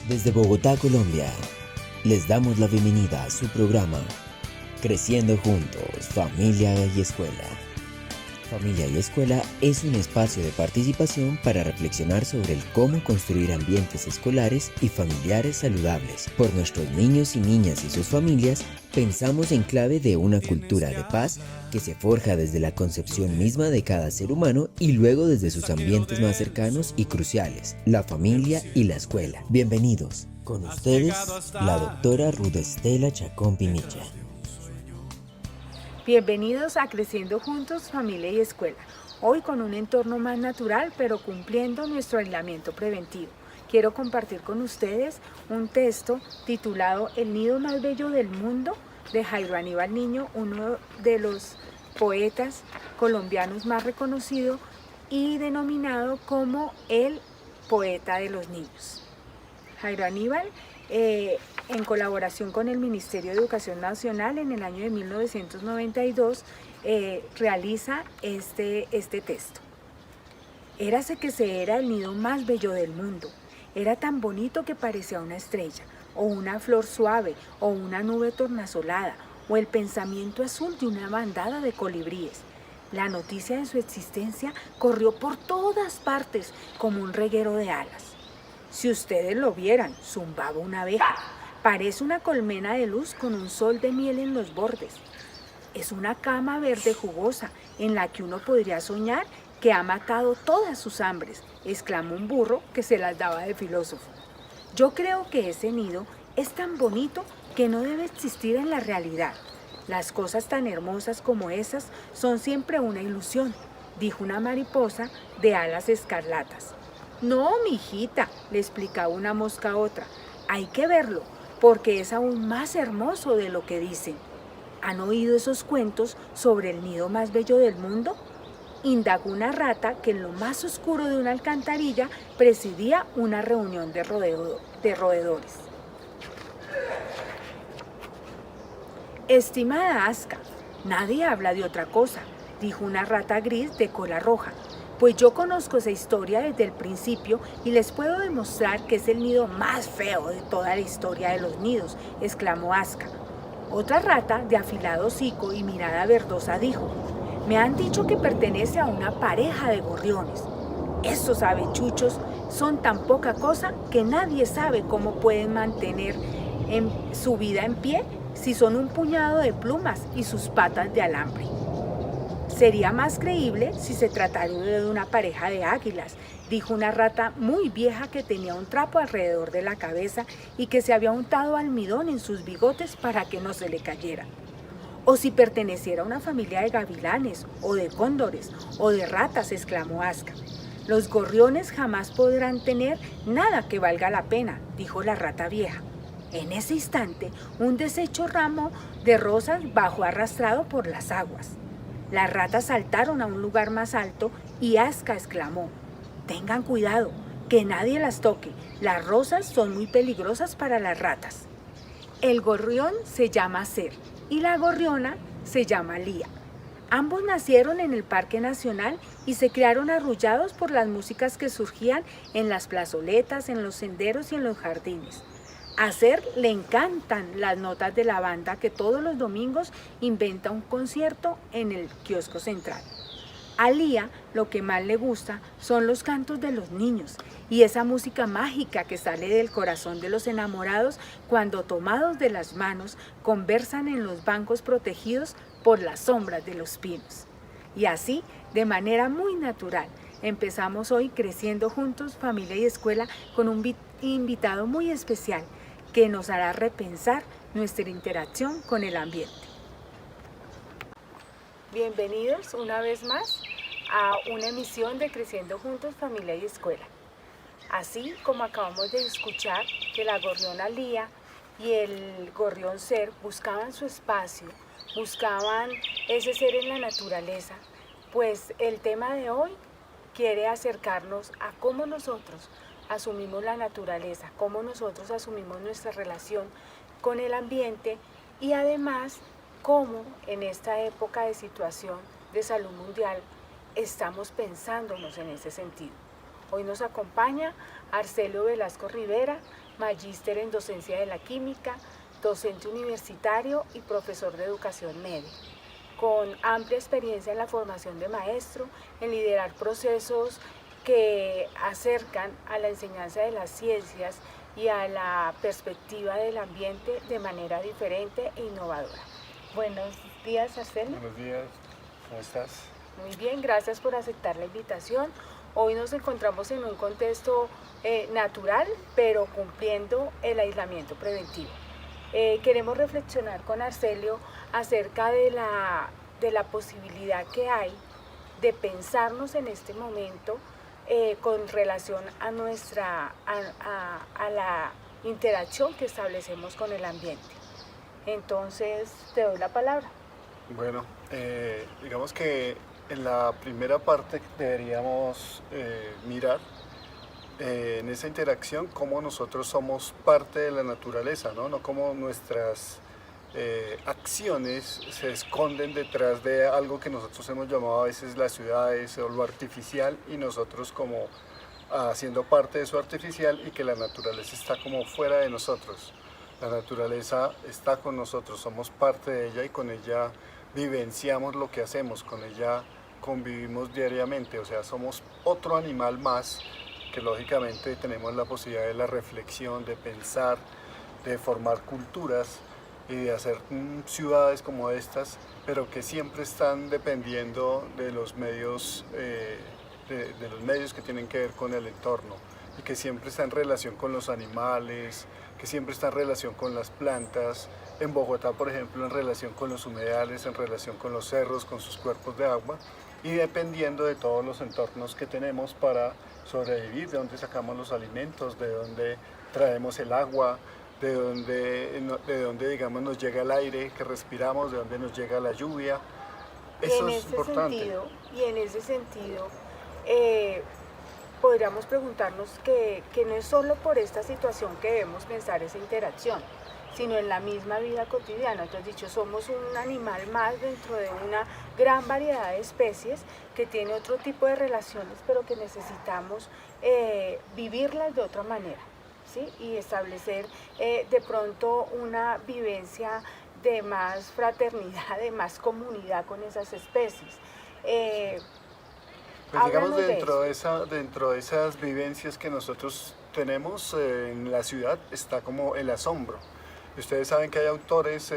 Desde Bogotá, Colombia, les damos la bienvenida a su programa Creciendo Juntos, Familia y Escuela. Familia y Escuela es un espacio de participación para reflexionar sobre el cómo construir ambientes escolares y familiares saludables. Por nuestros niños y niñas y sus familias, pensamos en clave de una cultura de paz que se forja desde la concepción misma de cada ser humano y luego desde sus ambientes más cercanos y cruciales, la familia y la escuela. Bienvenidos. Con ustedes, la doctora Ruth Estela Chacón Pinilla. Bienvenidos a Creciendo Juntos, Familia y Escuela. Hoy con un entorno más natural, pero cumpliendo nuestro aislamiento preventivo. Quiero compartir con ustedes un texto titulado El nido más bello del mundo, de Jairo Aníbal Niño, uno de los poetas colombianos más reconocido y denominado como el poeta de los niños. Jairo Aníbal, en colaboración con el Ministerio de Educación Nacional en el año de 1992, realiza este texto. Érase que se era el nido más bello del mundo. Era tan bonito que parecía una estrella, o una flor suave, o una nube tornasolada, o el pensamiento azul de una bandada de colibríes. La noticia de su existencia corrió por todas partes como un reguero de alas. Si ustedes lo vieran, zumbaba una abeja. Parece una colmena de luz con un sol de miel en los bordes. Es una cama verde jugosa en la que uno podría soñar que ha matado todas sus hambres, exclamó un burro que se las daba de filósofo. Yo creo que ese nido es tan bonito que no debe existir en la realidad. Las cosas tan hermosas como esas son siempre una ilusión, dijo una mariposa de alas escarlatas. No, mijita, le explicaba una mosca a otra, hay que verlo, porque es aún más hermoso de lo que dicen. ¿Han oído esos cuentos sobre el nido más bello del mundo? Indagó una rata que en lo más oscuro de una alcantarilla presidía una reunión de roedores. Estimada Aska, nadie habla de otra cosa, dijo una rata gris de cola roja. Pues yo conozco esa historia desde el principio y les puedo demostrar que es el nido más feo de toda la historia de los nidos, exclamó Aska. Otra rata de afilado hocico y mirada verdosa dijo, me han dicho que pertenece a una pareja de gorriones. Esos avechuchos son tan poca cosa que nadie sabe cómo pueden mantener su vida en pie si son un puñado de plumas y sus patas de alambre. Sería más creíble si se tratara de una pareja de águilas, dijo una rata muy vieja que tenía un trapo alrededor de la cabeza y que se había untado almidón en sus bigotes para que no se le cayera. O si perteneciera a una familia de gavilanes, o de cóndores, o de ratas, exclamó Aska. Los gorriones jamás podrán tener nada que valga la pena, dijo la rata vieja. En ese instante, un deshecho ramo de rosas bajó arrastrado por las aguas. Las ratas saltaron a un lugar más alto y Aska exclamó, tengan cuidado, que nadie las toque, las rosas son muy peligrosas para las ratas. El gorrión se llama Ser y la gorriona se llama Lía. Ambos nacieron en el Parque Nacional y se criaron arrullados por las músicas que surgían en las plazoletas, en los senderos y en los jardines. A Ser le encantan las notas de la banda que todos los domingos inventa un concierto en el kiosco central. A Lía lo que más le gusta son los cantos de los niños y esa música mágica que sale del corazón de los enamorados cuando tomados de las manos conversan en los bancos protegidos por las sombras de los pinos. Y así, de manera muy natural, empezamos hoy Creciendo Juntos, Familia y Escuela con un invitado muy especial que nos hará repensar nuestra interacción con el ambiente. Bienvenidos una vez más a una emisión de Creciendo Juntos, Familia y Escuela. Así como acabamos de escuchar que la gorriona Lía y el gorrión Ser buscaban su espacio, buscaban ese ser en la naturaleza, pues el tema de hoy quiere acercarnos a cómo nosotros asumimos la naturaleza, cómo nosotros asumimos nuestra relación con el ambiente y además cómo en esta época de situación de salud mundial estamos pensándonos en ese sentido. Hoy nos acompaña Arcelio Velasco Rivera, magíster en docencia de la química, docente universitario y profesor de educación media, con amplia experiencia en la formación de maestro, en liderar procesos que acercan a la enseñanza de las ciencias y a la perspectiva del ambiente de manera diferente e innovadora. Buenos días, Arcelio. Buenos días, ¿cómo estás? Muy bien, gracias por aceptar la invitación. Hoy nos encontramos en un contexto natural, pero cumpliendo el aislamiento preventivo. Queremos reflexionar con Arcelio acerca de la posibilidad que hay de pensarnos en este momento con relación a la interacción que establecemos con el ambiente. Entonces, te doy la palabra. Bueno, digamos que en la primera parte deberíamos mirar en esa interacción cómo nosotros somos parte de la naturaleza, ¿no? No cómo nuestras acciones se esconden detrás de algo que nosotros hemos llamado a veces las ciudades o lo artificial, y nosotros como haciendo parte de eso artificial, y que la naturaleza está como fuera de nosotros. La naturaleza está con nosotros, somos parte de ella y con ella vivenciamos lo que hacemos, con ella convivimos diariamente, o sea, somos otro animal más que lógicamente tenemos la posibilidad de la reflexión, de pensar, de formar culturas y de hacer ciudades como estas, pero que siempre están dependiendo de los medios, de los medios que tienen que ver con el entorno, y que siempre está en relación con los animales, que siempre está en relación con las plantas. En Bogotá, por ejemplo, en relación con los humedales, en relación con los cerros, con sus cuerpos de agua, y dependiendo de todos los entornos que tenemos para sobrevivir, de dónde sacamos los alimentos, de dónde traemos el agua, de dónde digamos nos llega el aire que respiramos, de dónde nos llega la lluvia. Eso es importante. Y en ese sentido, podríamos preguntarnos que no es solo por esta situación que debemos pensar esa interacción, sino en la misma vida cotidiana. Entonces, dicho, somos un animal más dentro de una gran variedad de especies que tiene otro tipo de relaciones, pero que necesitamos vivirlas de otra manera, ¿sí? Y establecer de pronto una vivencia de más fraternidad, de más comunidad con esas especies. Pues digamos, dentro de esas vivencias que nosotros tenemos en la ciudad está como el asombro. Ustedes saben que hay autores,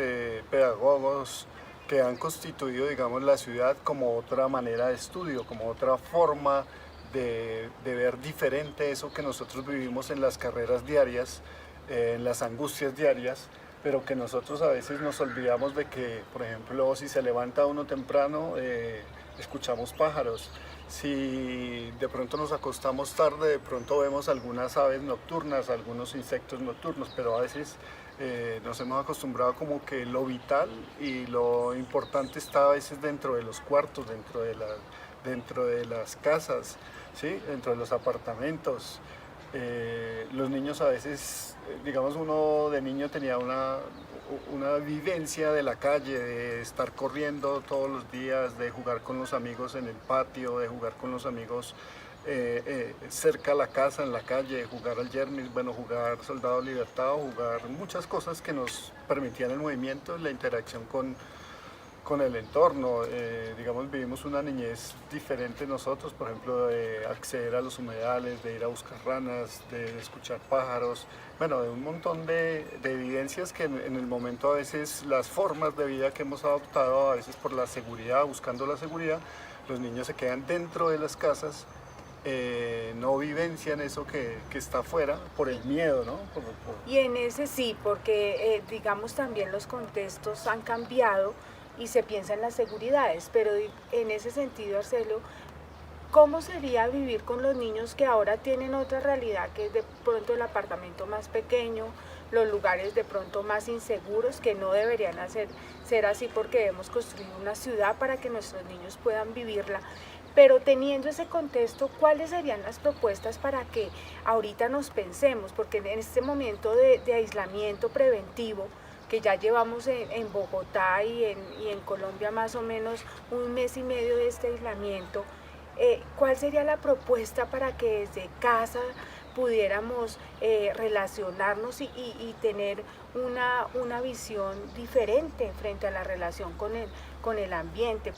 pedagogos, que han constituido, digamos, la ciudad como otra manera de estudio, como otra forma de ver diferente eso que nosotros vivimos en las carreras diarias, en las angustias diarias, pero que nosotros a veces nos olvidamos de que, por ejemplo, si se levanta uno temprano, escuchamos pájaros. Si de pronto nos acostamos tarde, de pronto vemos algunas aves nocturnas, algunos insectos nocturnos, pero a veces nos hemos acostumbrado como que lo vital y lo importante está a veces dentro de los cuartos, dentro de las casas, ¿sí? Dentro de los apartamentos. Los niños a veces, digamos, uno de niño tenía una vivencia de la calle, de estar corriendo todos los días, de jugar con los amigos en el patio, de jugar con los amigos cerca a la casa, en la calle, jugar al yermis, bueno, jugar soldado libertado, jugar muchas cosas que nos permitían el movimiento, la interacción con el entorno. Digamos, vivimos una niñez diferente nosotros, por ejemplo, de acceder a los humedales, de ir a buscar ranas, de escuchar pájaros, bueno, de un montón de evidencias que en el momento a veces las formas de vida que hemos adoptado, a veces por la seguridad, buscando la seguridad, los niños se quedan dentro de las casas, no vivencian eso que está afuera por el miedo, ¿no? Y en ese sí, porque digamos también los contextos han cambiado y se piensa en las seguridades, pero en ese sentido, Arcelio, ¿cómo sería vivir con los niños que ahora tienen otra realidad, que es de pronto el apartamento más pequeño, los lugares de pronto más inseguros, que no deberían ser así porque debemos construir una ciudad para que nuestros niños puedan vivirla? Pero teniendo ese contexto, ¿cuáles serían las propuestas para que ahorita nos pensemos? Porque en este momento de aislamiento preventivo, que ya llevamos en Bogotá y en Colombia más o menos 1 mes y medio de este aislamiento, ¿cuál sería la propuesta para que desde casa pudiéramos relacionarnos y tener una visión diferente frente a la relación con el ambiente.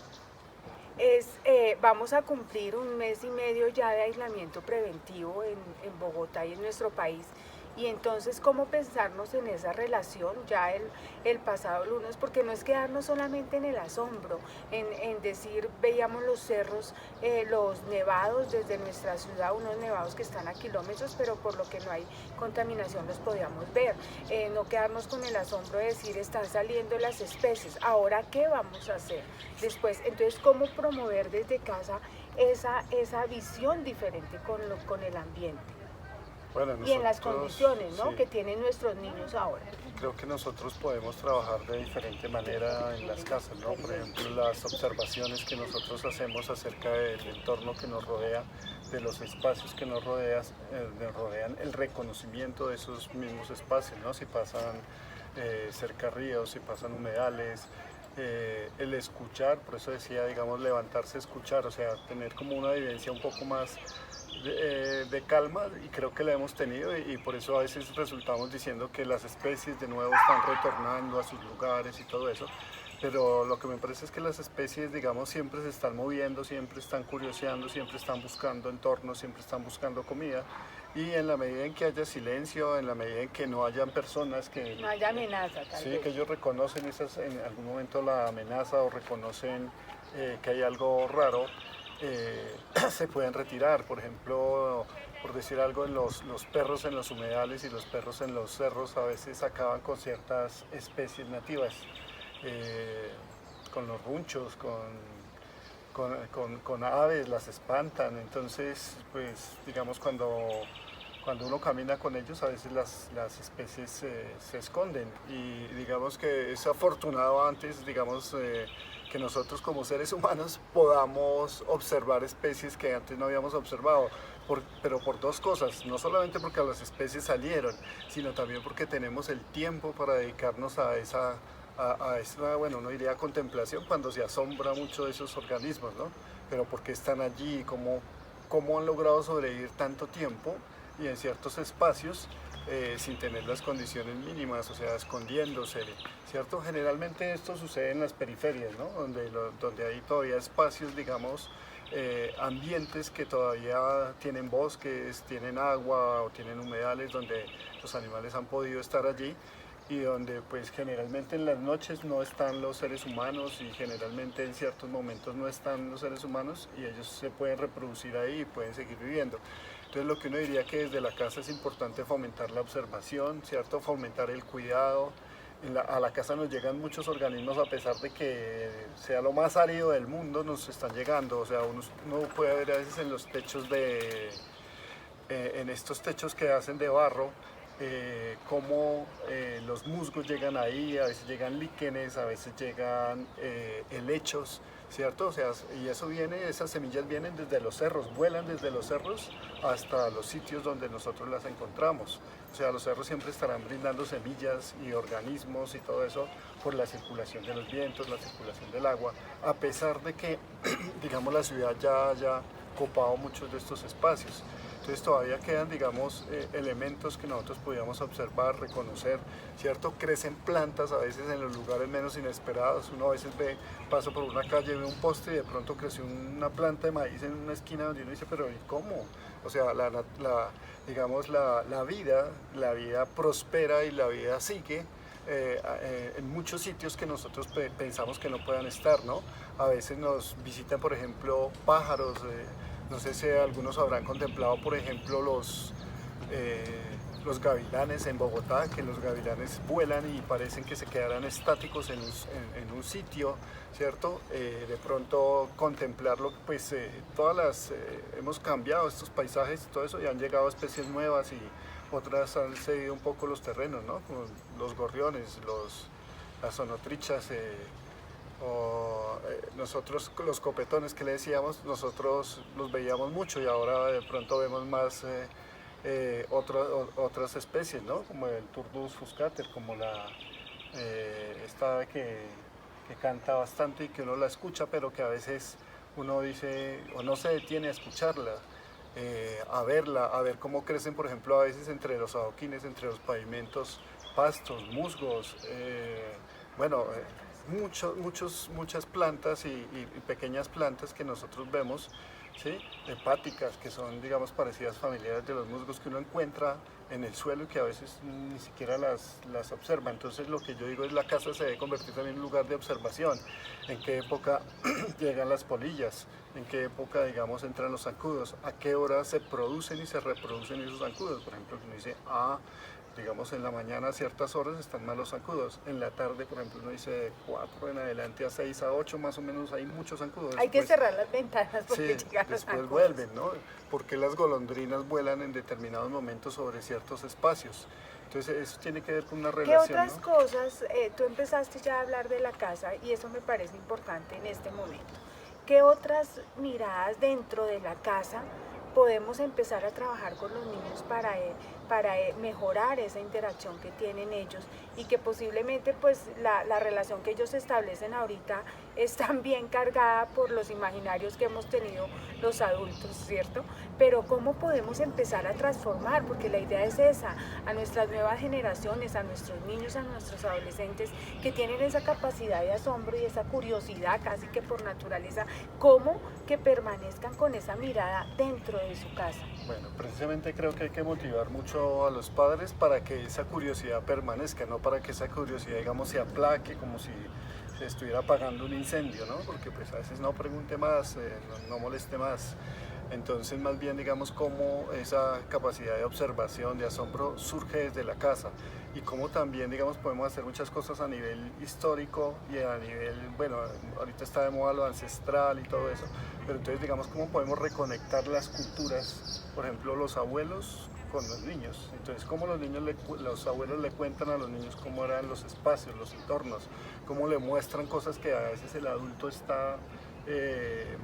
Vamos a cumplir 1 mes y medio ya de aislamiento preventivo en Bogotá y en nuestro país. Y entonces, ¿cómo pensarnos en esa relación ya el pasado lunes? Porque no es quedarnos solamente en el asombro, en decir, veíamos los cerros, los nevados desde nuestra ciudad, unos nevados que están a kilómetros, pero por lo que no hay contaminación los podíamos ver. No quedarnos con el asombro de decir, están saliendo las especies, ¿ahora qué vamos a hacer después? Entonces, ¿cómo promover desde casa esa visión diferente con el ambiente? Bueno, Y en las condiciones, ¿no?, sí, que tienen nuestros niños ahora. creo que nosotros podemos trabajar de diferente manera en las casas, ¿no? Por ejemplo, las observaciones que nosotros hacemos acerca del entorno que nos rodea, de los espacios que nos rodean, el reconocimiento de esos mismos espacios, ¿no? Si pasan cerca ríos, si pasan humedales, el escuchar, por eso decía, digamos, levantarse a escuchar, o sea, tener como una vivencia un poco más de calma, y creo que la hemos tenido, y por eso a veces resultamos diciendo que las especies de nuevo están retornando a sus lugares y todo eso, pero lo que me parece es que las especies, digamos, siempre se están moviendo, siempre están curioseando, siempre están buscando entornos, siempre están buscando comida, y en la medida en que haya silencio, en la medida en que no hayan personas que... No haya amenaza, tal sí, vez. que ellos reconocen en algún momento la amenaza o reconocen que hay algo raro, se pueden retirar. Por ejemplo, por decir algo, los perros en los humedales y los perros en los cerros a veces acaban con ciertas especies nativas, con los runchos, con aves, las espantan. Entonces, pues digamos, cuando uno camina con ellos, a veces las especies se esconden, y digamos que es afortunado antes, digamos, que nosotros como seres humanos podamos observar especies que antes no habíamos observado, pero por dos cosas: no solamente porque las especies salieron, sino también porque tenemos el tiempo para dedicarnos a esa, bueno, no diría contemplación, cuando se asombra mucho de esos organismos, ¿no? Pero porque están allí, cómo han logrado sobrevivir tanto tiempo y en ciertos espacios sin tener las condiciones mínimas, o sea, escondiéndose, ¿cierto? Generalmente esto sucede en las periferias, ¿no? Donde hay todavía espacios, digamos, ambientes que todavía tienen bosques, tienen agua o tienen humedales, donde los animales han podido estar allí, y donde pues generalmente en las noches no están los seres humanos, y generalmente en ciertos momentos no están los seres humanos, y ellos se pueden reproducir ahí y pueden seguir viviendo. Entonces, lo que uno diría que desde la casa es importante fomentar la observación, ¿cierto? Fomentar el cuidado. A la casa nos llegan muchos organismos, a pesar de que sea lo más árido del mundo, nos están llegando. O sea, uno puede ver a veces en los techos en estos techos que hacen de barro, cómo los musgos llegan ahí, a veces llegan líquenes, a veces llegan helechos, ¿cierto? O sea, y esas semillas vienen desde los cerros, vuelan desde los cerros hasta los sitios donde nosotros las encontramos. O sea, los cerros siempre estarán brindando semillas y organismos y todo eso por la circulación de los vientos, la circulación del agua, a pesar de que, digamos, la ciudad ya haya copado muchos de estos espacios. Entonces todavía quedan, digamos, elementos que nosotros podíamos observar, reconocer, ¿cierto? Crecen plantas a veces en los lugares menos inesperados. Uno a veces pasa por una calle, ve un poste y de pronto creció una planta de maíz en una esquina, donde uno dice, pero ¿y cómo? O sea, digamos, la vida prospera y la vida sigue en muchos sitios que nosotros pensamos que no puedan estar, ¿no? A veces nos visitan, por ejemplo, pájaros. No sé si algunos habrán contemplado, por ejemplo, los gavilanes en Bogotá, que los gavilanes vuelan y parecen que se quedaran estáticos en un sitio, ¿cierto? De pronto contemplarlo, pues hemos cambiado estos paisajes y todo eso, y han llegado especies nuevas, y otras han cedido un poco los terrenos, ¿no? Como los gorriones, las sonotrichas, nosotros los copetones que le decíamos, nosotros los veíamos mucho, y ahora de pronto vemos más otras especies, ¿no? Como el Turdus fuscater, como esta ave que canta bastante y que uno la escucha, pero que a veces uno dice o no se detiene a escucharla. a verla, a ver cómo crecen, por ejemplo, a veces entre los adoquines, entre los pavimentos, pastos, musgos, bueno, muchas plantas y pequeñas plantas que nosotros vemos, ¿sí? Hepáticas, que son, digamos, parecidas familiares de los musgos que uno encuentra en el suelo y que a veces ni siquiera las observa. Entonces lo que yo digo es la casa se debe convertir también en un lugar de observación. ¿En qué época llegan las polillas? ¿En qué época, digamos, entran los zancudos? ¿A qué hora se producen y se reproducen esos zancudos? Por ejemplo, uno dice, digamos, en la mañana a ciertas horas están más los zancudos. En la tarde, por ejemplo, uno dice de 4 en adelante a 6 a 8 más o menos hay muchos zancudos. Hay que cerrar las ventanas porque llegan los después zancudos. Vuelven, ¿no? Porque las golondrinas vuelan en determinados momentos sobre ciertos espacios. Entonces eso tiene que ver con una relación. ¿Qué otras cosas? Tú empezaste ya a hablar de la casa y eso me parece importante en este momento. ¿Qué otras miradas dentro de la casa podemos empezar a trabajar con los niños para mejorar esa interacción que tienen ellos y que posiblemente pues la relación que ellos establecen ahorita es también cargada por los imaginarios que hemos tenido los adultos, ¿cierto? Pero ¿cómo podemos empezar a transformar? Porque la idea es esa, a nuestras nuevas generaciones, a nuestros niños, a nuestros adolescentes que tienen esa capacidad de asombro y esa curiosidad casi que por naturaleza, ¿cómo que permanezcan con esa mirada dentro de su casa? Bueno, precisamente creo que hay que motivar mucho a los padres para que esa curiosidad permanezca, no para que esa curiosidad, digamos, se aplaque como si se estuviera apagando un incendio, ¿no? Porque pues a veces no pregunte más, no moleste más. Entonces, más bien, digamos, cómo esa capacidad de observación, de asombro, surge desde la casa y cómo también, digamos, podemos hacer muchas cosas a nivel histórico y a nivel, bueno, ahorita está de moda lo ancestral y todo eso, pero entonces, digamos, cómo podemos reconectar las culturas, por ejemplo, los abuelos con los niños. Entonces, cómo los abuelos le cuentan a los niños cómo eran los espacios, los entornos, cómo le muestran cosas que a veces el adulto está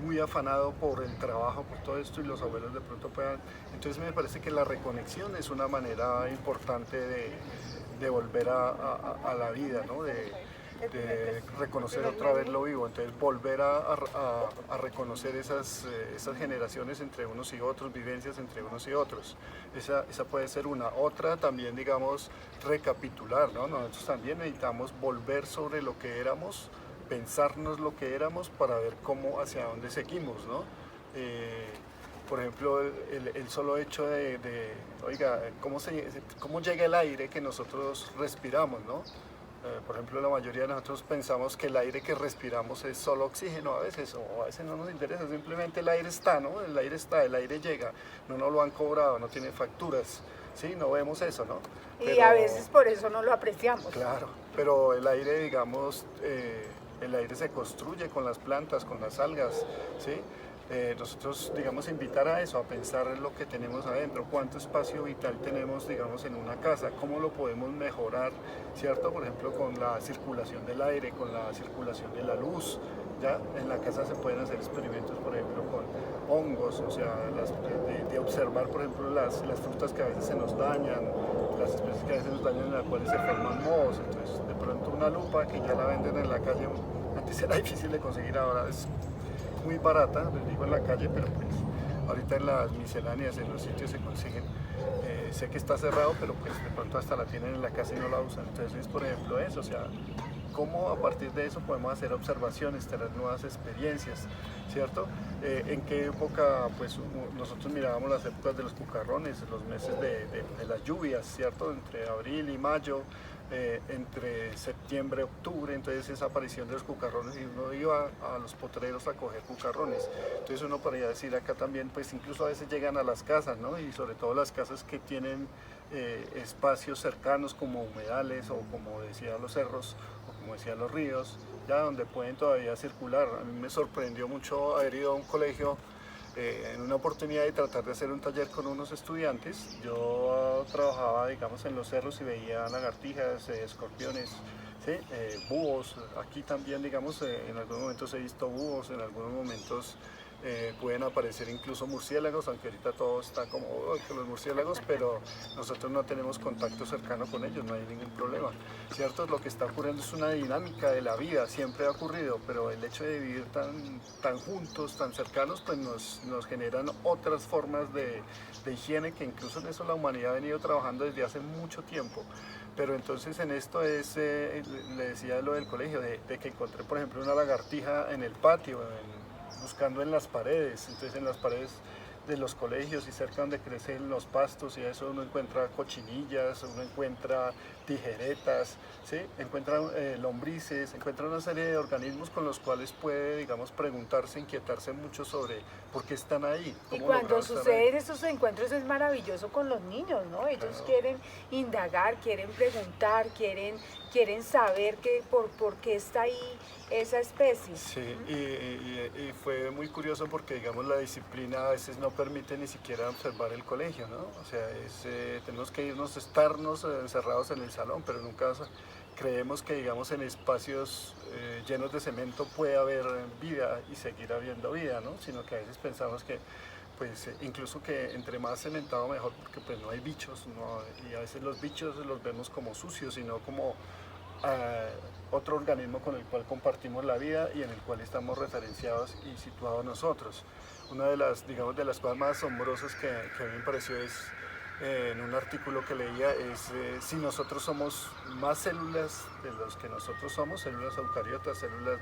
muy afanado por el trabajo, por todo esto, y los abuelos de pronto puedan. Entonces me parece que la reconexión es una manera importante de volver a la vida, ¿no? De reconocer otra vez lo vivo, entonces volver a reconocer esas generaciones entre unos y otros, vivencias entre unos y otros. Esa puede ser una. Otra también, digamos, recapitular, ¿no? Nosotros también necesitamos volver sobre lo que éramos, pensarnos lo que éramos para ver cómo, hacia dónde seguimos, ¿no? Por ejemplo, el solo hecho oiga, cómo llega el aire que nosotros respiramos, ¿no? Por ejemplo, la mayoría de nosotros pensamos que el aire que respiramos es solo oxígeno a veces, o a veces no nos interesa, simplemente el aire está, ¿no? El aire está, el aire llega, no nos lo han cobrado, no tiene facturas, ¿sí? No vemos eso, ¿no? Y a veces por eso no lo apreciamos. Claro, pero el aire, digamos, el aire se construye con las plantas, con las algas, ¿sí? Nosotros, digamos, invitar a eso, a pensar en lo que tenemos adentro, cuánto espacio vital tenemos, digamos, en una casa, cómo lo podemos mejorar, ¿cierto? Por ejemplo, con la circulación del aire, con la circulación de la luz, ¿ya? En la casa se pueden hacer experimentos, por ejemplo, con hongos, o sea, de observar, por ejemplo, las frutas que a veces se nos dañan, las especies que a veces nos dañan en las cuales se forman mohos, entonces, de pronto una lupa que ya la venden en la calle, antes era difícil de conseguir, ahora es muy barata, les digo en la calle, pero pues ahorita en las misceláneas, en los sitios se consiguen. Sé que está cerrado, pero pues de pronto hasta la tienen en la casa y no la usan. Entonces, por ejemplo, eso, o sea, cómo a partir de eso podemos hacer observaciones, tener nuevas experiencias, ¿cierto? En qué época, pues nosotros mirábamos las épocas de los cucarrones, los meses de las lluvias, ¿cierto? Entre abril y mayo, entre septiembre y octubre, entonces esa aparición de los cucarrones, y uno iba a los potreros a coger cucarrones. Entonces uno podría decir acá también, pues incluso a veces llegan a las casas, ¿no? Y sobre todo las casas que tienen espacios cercanos como humedales o como decía los cerros o como decía los ríos, ya donde pueden todavía circular. A mí me sorprendió mucho haber ido a un colegio en una oportunidad de tratar de hacer un taller con unos estudiantes. Yo trabajaba, digamos, en los cerros y veía lagartijas, escorpiones, ¿sí? Búhos. Aquí también, digamos, en algunos momentos he visto búhos, en algunos momentos pueden aparecer incluso murciélagos, aunque ahorita todo está como con los murciélagos, pero nosotros no tenemos contacto cercano con ellos, no hay ningún problema, ¿cierto? Lo que está ocurriendo es una dinámica de la vida, siempre ha ocurrido, pero el hecho de vivir tan juntos, tan cercanos, pues nos generan otras formas de higiene, que incluso en eso la humanidad ha venido trabajando desde hace mucho tiempo. Pero entonces en esto le decía lo del colegio, de que encontré por ejemplo una lagartija en el patio, buscando en las paredes. Entonces en las paredes de los colegios y cerca donde crecen los pastos y eso uno encuentra cochinillas, uno encuentra tijeretas, ¿sí? Encuentra lombrices, encuentra una serie de organismos con los cuales puede, digamos, preguntarse, inquietarse mucho sobre por qué están ahí. Y cuando suceden estos encuentros es maravilloso con los niños, ¿no? Ellos quieren indagar, quieren preguntar, quieren saber por qué está ahí esa especie. Sí, y fue muy curioso porque, digamos, la disciplina a veces no permite ni siquiera observar el colegio, ¿no? O sea, tenemos que estarnos encerrados en el salón, pero nunca creemos que, digamos, en espacios llenos de cemento puede haber vida y seguir habiendo vida, ¿no? Sino que a veces pensamos que, pues, incluso que entre más cementado mejor, porque pues no hay bichos, ¿no? Y a veces los bichos los vemos como sucios, sino como otro organismo con el cual compartimos la vida y en el cual estamos referenciados y situados nosotros. Una de las, digamos, de las cosas más asombrosas que a mí me pareció en un artículo que leía es si nosotros somos más células de los que nosotros somos, células eucariotas, células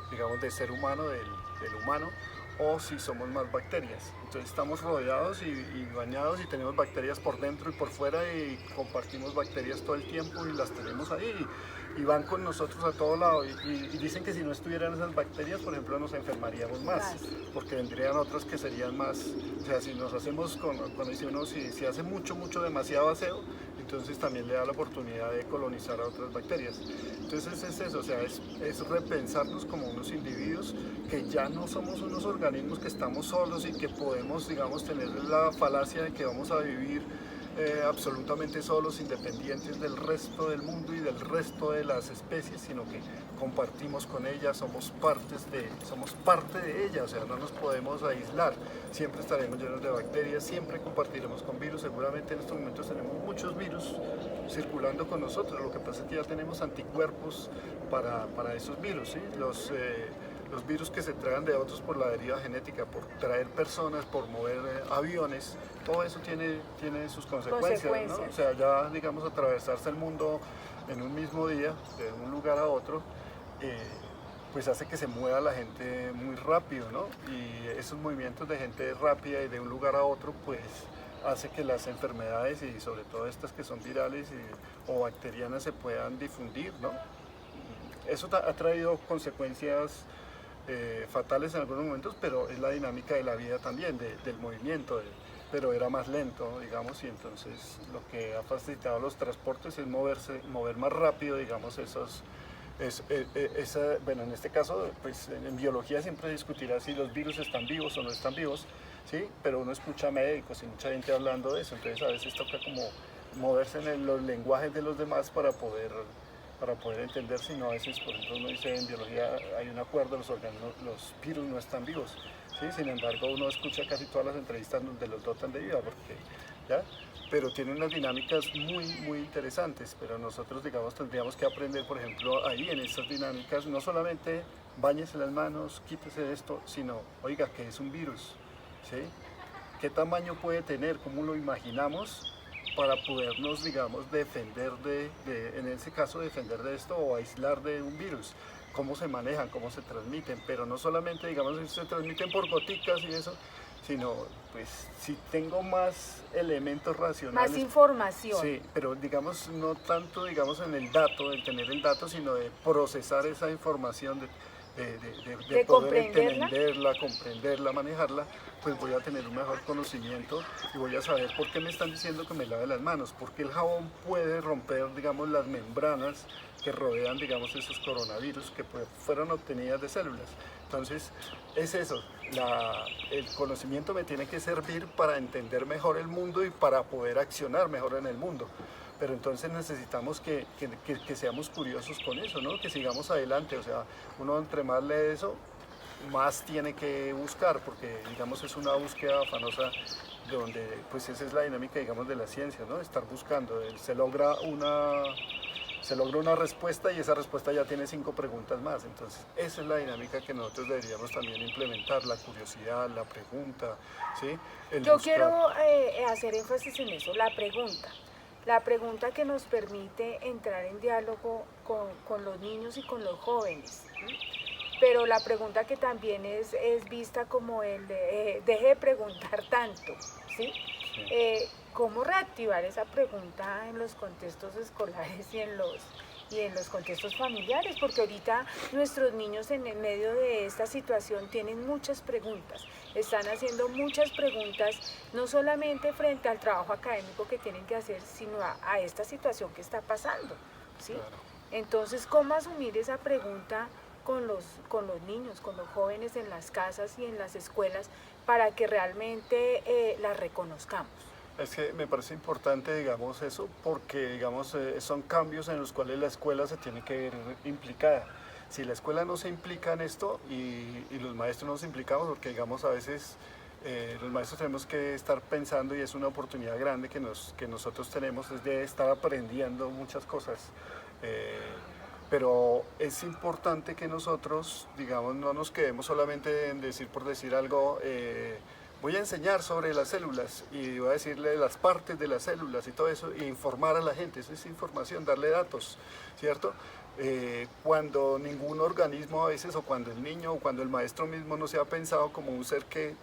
digamos, de ser humano, del humano, o si somos más bacterias. Entonces estamos rodeados y bañados y tenemos bacterias por dentro y por fuera y compartimos bacterias todo el tiempo y las tenemos ahí y van con nosotros a todo lado y dicen que si no estuvieran esas bacterias, por ejemplo, nos enfermaríamos más, porque vendrían otras que serían más, o sea, si nos hacemos, cuando dice uno, si hace demasiado aseo, entonces también le da la oportunidad de colonizar a otras bacterias. Entonces es eso, o sea, es repensarnos como unos individuos que ya no somos unos organismos que estamos solos y que podemos, digamos, tener la falacia de que vamos a vivir absolutamente solos, independientes del resto del mundo y del resto de las especies, sino que compartimos con ellas, somos parte de ellas, o sea, no nos podemos aislar, siempre estaremos llenos de bacterias, siempre compartiremos con virus, seguramente en estos momentos tenemos muchos virus circulando con nosotros, lo que pasa es que ya tenemos anticuerpos para esos virus, ¿sí? Los virus que se traen de otros por la deriva genética, por traer personas, por mover aviones, todo eso tiene sus consecuencias, ¿no? O sea, ya, digamos, atravesarse el mundo en un mismo día, de un lugar a otro, pues hace que se mueva la gente muy rápido, ¿no? Y esos movimientos de gente rápida y de un lugar a otro, pues hace que las enfermedades y sobre todo estas que son virales o bacterianas se puedan difundir, ¿no? Eso ha traído consecuencias fatales en algunos momentos, pero es la dinámica de la vida también, del movimiento, pero era más lento, digamos, y entonces lo que ha facilitado los transportes es mover más rápido, digamos, bueno, en este caso, pues en biología siempre se discutirá si los virus están vivos o no están vivos, ¿sí? Pero uno escucha médicos y mucha gente hablando de eso, entonces a veces toca como moverse en los lenguajes de los demás para poder entender, si no a veces, por ejemplo, uno dice en biología hay un acuerdo, los virus no están vivos, ¿sí? Sin embargo uno escucha casi todas las entrevistas donde los dotan de vida, pero tiene unas dinámicas muy interesantes, pero nosotros, digamos, tendríamos que aprender, por ejemplo, ahí en estas dinámicas, no solamente báñese las manos, quítese esto, sino, oiga, ¿qué es un virus? ¿Sí? ¿Qué tamaño puede tener? ¿Cómo lo imaginamos? Para podernos, digamos, defender en ese caso, defender de esto o aislar de un virus. Cómo se manejan, cómo se transmiten, pero no solamente, digamos, se transmiten por goticas y eso, sino, pues, si tengo más elementos racionales. Más información. Sí, pero, digamos, no tanto, digamos, en el dato, el tener el dato, sino de procesar esa información, de poder entenderla, comprenderla, manejarla, pues voy a tener un mejor conocimiento y voy a saber por qué me están diciendo que me lave las manos, porque el jabón puede romper, digamos, las membranas que rodean, digamos, esos coronavirus que fueron obtenidas de células. Entonces, es eso, el conocimiento me tiene que servir para entender mejor el mundo y para poder accionar mejor en el mundo. Pero entonces necesitamos que seamos curiosos con eso, ¿no? Que sigamos adelante, o sea, uno entre más lee eso, más tiene que buscar, porque digamos es una búsqueda afanosa donde pues esa es la dinámica digamos de la ciencia, ¿no? Estar buscando, se logra una respuesta y esa respuesta ya tiene 5 preguntas más. Entonces, esa es la dinámica que nosotros deberíamos también implementar, la curiosidad, la pregunta, ¿sí? Yo quiero hacer énfasis en eso, la pregunta que nos permite entrar en diálogo con los niños y con los jóvenes. ¿Sí? Pero la pregunta que también es vista como el de, deje de preguntar tanto, ¿sí? Sí. ¿Cómo reactivar esa pregunta en los contextos escolares y en los contextos familiares? Porque ahorita nuestros niños en el medio de esta situación tienen muchas preguntas, están haciendo muchas preguntas, no solamente frente al trabajo académico que tienen que hacer, sino a esta situación que está pasando, ¿sí? Claro. Entonces, ¿cómo asumir esa pregunta con los niños, con los jóvenes en las casas y en las escuelas para que realmente la reconozcamos? Es que me parece importante, digamos, eso, porque, digamos, son cambios en los cuales la escuela se tiene que ver implicada. Si la escuela no se implica en esto y los maestros no nos implicamos, porque, digamos, a veces los maestros tenemos que estar pensando y es una oportunidad grande que nosotros tenemos, es de estar aprendiendo muchas cosas. Pero es importante que nosotros, digamos, no nos quedemos solamente en decir por decir algo, voy a enseñar sobre las células y voy a decirle las partes de las células y todo eso, e informar a la gente, eso es información, darle datos, ¿cierto? Cuando ningún organismo a veces, o cuando el niño o cuando el maestro mismo no se ha pensado como un ser que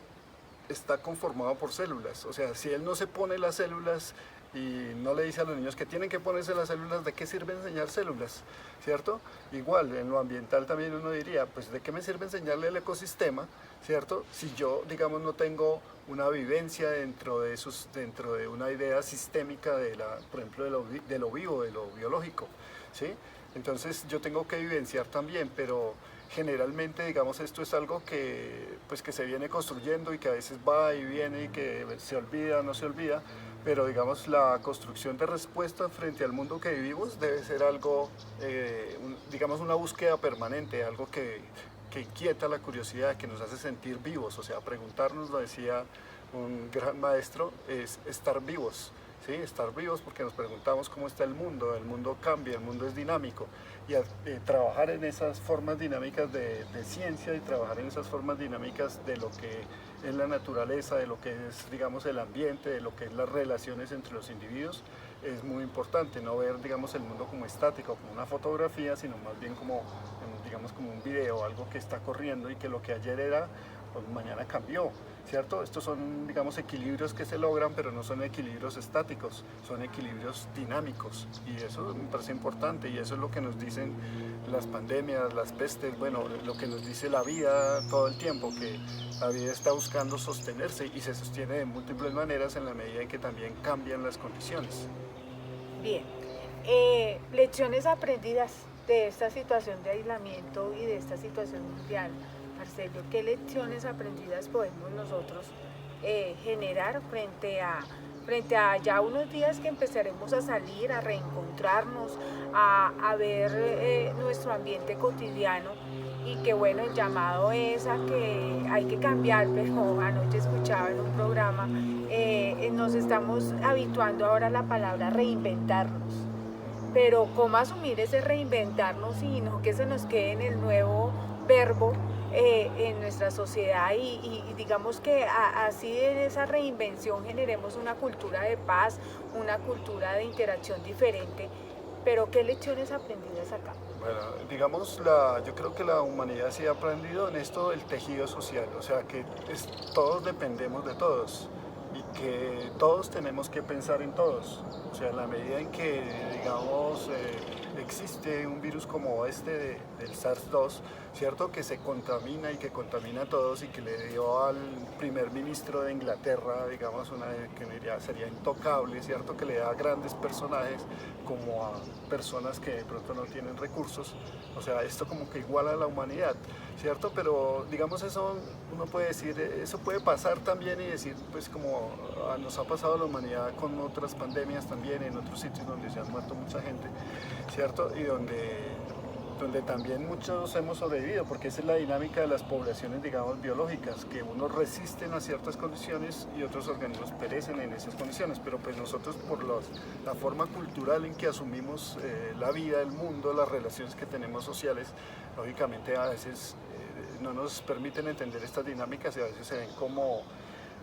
está conformado por células, o sea, si él no se pone las células y no le dice a los niños que tienen que ponerse las células, ¿de qué sirve enseñar células? ¿Cierto? Igual, en lo ambiental también uno diría, pues ¿de qué me sirve enseñarle el ecosistema? ¿Cierto? Si yo, digamos, no tengo una vivencia dentro de una idea sistémica por ejemplo, de lo vivo, de lo biológico, ¿sí? Entonces yo tengo que vivenciar también, pero generalmente, digamos, esto es algo que se viene construyendo y que a veces va y viene y que se olvida, no se olvida, pero digamos la construcción de respuesta frente al mundo que vivimos debe ser algo, digamos, una búsqueda permanente, algo que inquieta la curiosidad, que nos hace sentir vivos, o sea, preguntarnos, lo decía un gran maestro, es estar vivos. ¿Sí? Estar vivos porque nos preguntamos cómo está el mundo cambia, el mundo es dinámico y trabajar en esas formas dinámicas de ciencia y trabajar en esas formas dinámicas de lo que es la naturaleza, de lo que es, digamos, el ambiente, de lo que es las relaciones entre los individuos, es muy importante, no ver, digamos, el mundo como estático, como una fotografía, sino más bien como, digamos, como un video, algo que está corriendo y que lo que ayer era, pues mañana cambió, ¿cierto? Estos son, digamos, equilibrios que se logran, pero no son equilibrios estáticos, son equilibrios dinámicos y eso me parece importante y eso es lo que nos dicen las pandemias, las pestes, bueno, lo que nos dice la vida todo el tiempo, que la vida está buscando sostenerse y se sostiene de múltiples maneras en la medida en que también cambian las condiciones. Bien, lecciones aprendidas de esta situación de aislamiento y de esta situación mundial. Marcelo, ¿qué lecciones aprendidas podemos nosotros generar frente a ya unos días que empezaremos a salir, a reencontrarnos, a ver nuestro ambiente cotidiano y que bueno, el llamado es a que hay que cambiar, pero anoche escuchaba en un programa, nos estamos habituando ahora a la palabra reinventarnos, pero ¿cómo asumir ese reinventarnos y no que se nos quede en el nuevo verbo en nuestra sociedad y digamos que así en esa reinvención generemos una cultura de paz, una cultura de interacción diferente, pero ¿qué lecciones aprendidas acá? Bueno, digamos, yo creo que la humanidad sí ha aprendido en esto del tejido social, o sea que todos dependemos de todos y que todos tenemos que pensar en todos, o sea, en la medida en que, digamos, existe un virus como del SARS-2, ¿cierto? Que se contamina y que contamina a todos y que le dio al primer ministro de Inglaterra, digamos, que sería intocable, ¿cierto? Que le da a grandes personajes como a personas que de pronto no tienen recursos, o sea, esto como que iguala a la humanidad, ¿cierto? Pero digamos eso, uno puede decir, eso puede pasar también y decir, pues como nos ha pasado a la humanidad con otras pandemias también, en otros sitios donde se han muerto mucha gente, ¿cierto? Y donde donde también muchos hemos sobrevivido, porque esa es la dinámica de las poblaciones, digamos, biológicas, que unos resisten a ciertas condiciones y otros organismos perecen en esas condiciones, pero pues nosotros por la forma cultural en que asumimos la vida, el mundo, las relaciones que tenemos sociales, lógicamente a veces no nos permiten entender estas dinámicas y a veces se ven como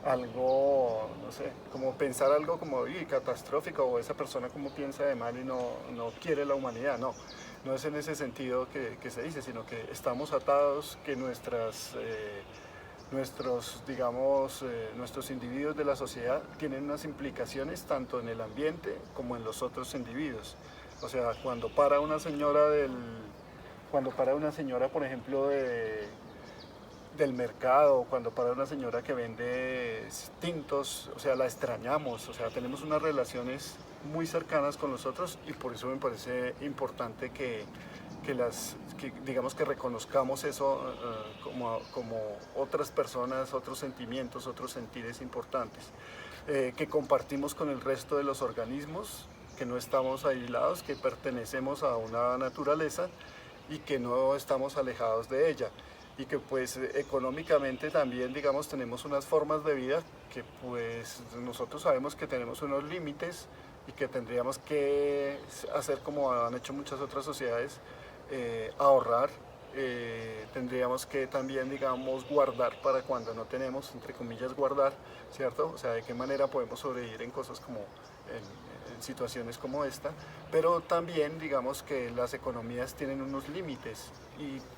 algo, no sé, como pensar algo como catastrófico, o esa persona como piensa de mal y no quiere la humanidad. No es en ese sentido que se dice, sino que estamos atados, que nuestros individuos de la sociedad tienen unas implicaciones tanto en el ambiente como en los otros individuos. O sea, cuando para una señora, por ejemplo, del mercado, cuando para una señora que vende tintos, o sea, la extrañamos, o sea, tenemos unas relaciones muy cercanas con nosotros y por eso me parece importante que digamos que reconozcamos eso como otras personas, otros sentimientos, otros sentires importantes, que compartimos con el resto de los organismos, que no estamos aislados, que pertenecemos a una naturaleza y que no estamos alejados de ella. Y que pues económicamente también, digamos, tenemos unas formas de vida que pues nosotros sabemos que tenemos unos límites y que tendríamos que hacer como han hecho muchas otras sociedades, ahorrar, tendríamos que también, digamos, guardar para cuando no tenemos, entre comillas, guardar, ¿cierto? O sea, de qué manera podemos sobrevivir en cosas como en situaciones como esta, pero también digamos que las economías tienen unos límites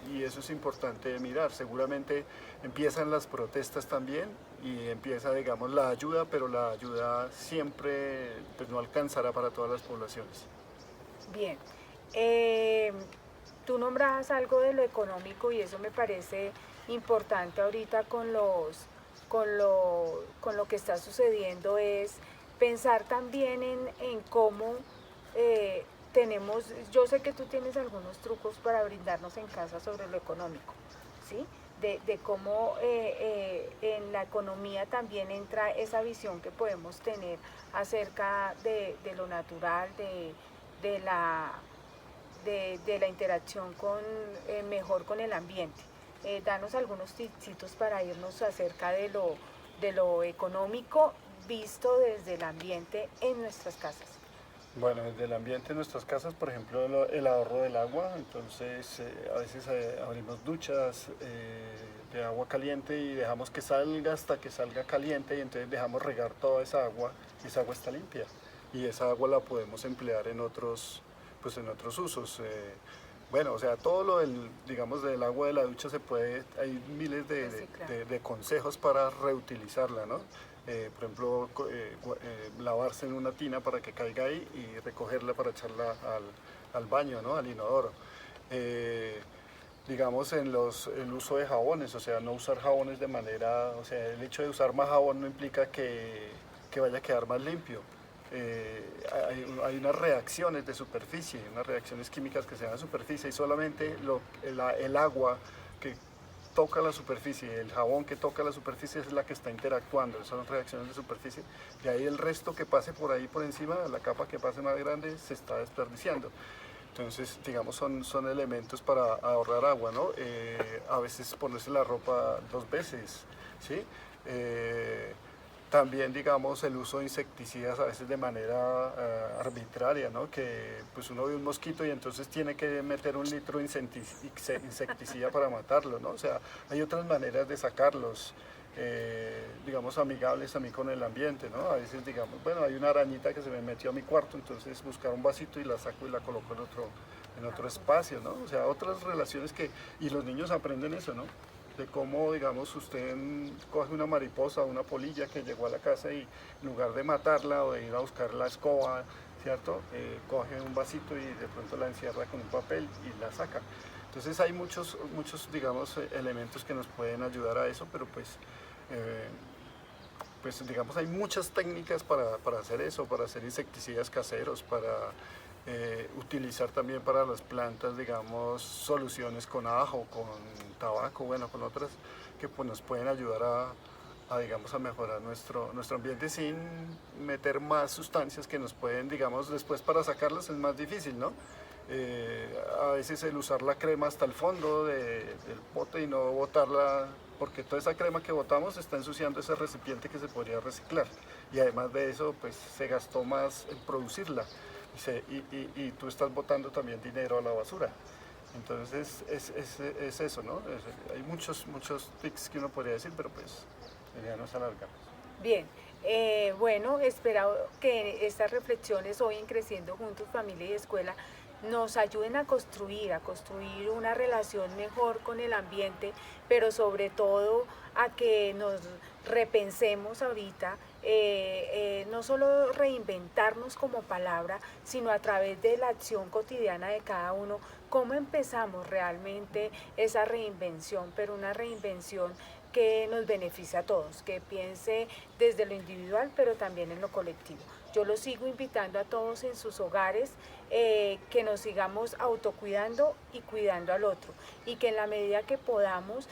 y eso es importante mirar. Seguramente empiezan las protestas también y empieza, digamos, la ayuda, pero la ayuda siempre pues, no alcanzará para todas las poblaciones. Bien, tú nombrabas algo de lo económico y eso me parece importante ahorita con lo que está sucediendo, es pensar también en cómo yo sé que tú tienes algunos trucos para brindarnos en casa sobre lo económico, ¿sí? De cómo en la economía también entra esa visión que podemos tener acerca de lo natural, de la interacción mejor con el ambiente. Danos algunos tipsitos para irnos acerca de lo económico visto desde el ambiente en nuestras casas. Bueno, desde el ambiente en nuestras casas, por ejemplo, el ahorro del agua. Entonces, a veces abrimos duchas de agua caliente y dejamos que salga hasta que salga caliente y entonces dejamos regar toda esa agua y esa agua está limpia. Y esa agua la podemos emplear en otros usos. Bueno, o sea, todo lo digamos, del agua de la ducha hay miles de consejos para reutilizarla, ¿no? Por ejemplo, lavarse en una tina para que caiga ahí y recogerla para echarla al baño, ¿no? Al inodoro. Digamos, el uso de jabones, o sea, no usar jabones de manera, o sea, el hecho de usar más jabón no implica que vaya a quedar más limpio. Hay unas reacciones de superficie, unas reacciones químicas que se dan en superficie y solamente el agua que toca la superficie, el jabón que toca la superficie es la que está interactuando, esas son reacciones de superficie, y ahí el resto que pase por ahí por encima, la capa que pase más grande, se está desperdiciando. Entonces, digamos, son elementos para ahorrar agua, ¿no? A veces ponerse la ropa 2 veces, ¿sí? También, digamos, el uso de insecticidas a veces de manera arbitraria, ¿no? Que pues uno ve un mosquito y entonces tiene que meter 1 litro de insecticida para matarlo, ¿no? O sea, hay otras maneras de sacarlos, digamos, amigables también con el ambiente, ¿no? A veces, digamos, bueno, hay una arañita que se me metió a mi cuarto, entonces buscar un vasito y la saco y la coloco en otro espacio, ¿no? O sea, otras relaciones y los niños aprenden eso, ¿no? De cómo, digamos, usted coge una mariposa o una polilla que llegó a la casa y en lugar de matarla o de ir a buscar la escoba, ¿cierto? Coge un vasito y de pronto la encierra con un papel y la saca. Entonces hay muchos, digamos, elementos que nos pueden ayudar a eso, pero pues digamos, hay muchas técnicas para hacer eso, para hacer insecticidas caseros, para utilizar también para las plantas, digamos, soluciones con ajo, con tabaco, bueno, con otras que pues, nos pueden ayudar digamos, a mejorar nuestro ambiente sin meter más sustancias que nos pueden, digamos, después para sacarlas es más difícil, ¿no? A veces el usar la crema hasta el fondo del bote y no botarla, porque toda esa crema que botamos está ensuciando ese recipiente que se podría reciclar. Y además de eso, pues se gastó más en producirla y tú estás botando también dinero a la basura. Entonces es eso, ¿no? Hay muchos tics que uno podría decir, pero pues ya nos alargamos. Bien, bueno, espero que estas reflexiones hoy en Creciendo Juntos, Familia y Escuela, nos ayuden a construir una relación mejor con el ambiente, pero sobre todo a que nos repensemos ahorita, no solo reinventarnos como palabra, sino a través de la acción cotidiana de cada uno, cómo empezamos realmente esa reinvención, pero una reinvención que nos beneficia a todos, que piense desde lo individual, pero también en lo colectivo. Yo los sigo invitando a todos en sus hogares, que nos sigamos autocuidando y cuidando al otro, y que en la medida que podamos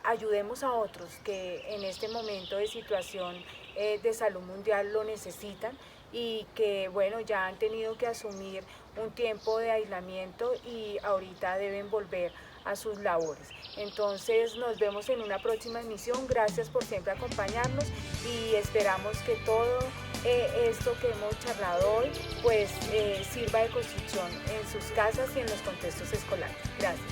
ayudemos a otros que en este momento de situación de salud mundial lo necesitan, y que bueno, ya han tenido que asumir un tiempo de aislamiento y ahorita deben volver a sus labores. Entonces nos vemos en una próxima emisión. Gracias por siempre acompañarnos y esperamos que todo esto que hemos charlado hoy pues sirva de construcción en sus casas y en los contextos escolares. Gracias.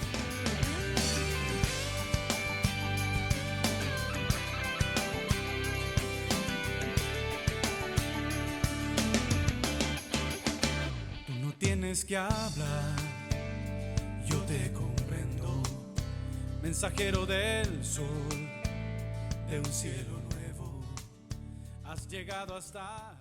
Tú no tienes que hablar, yo te comprendo, mensajero del sol, de un cielo nuevo, has llegado hasta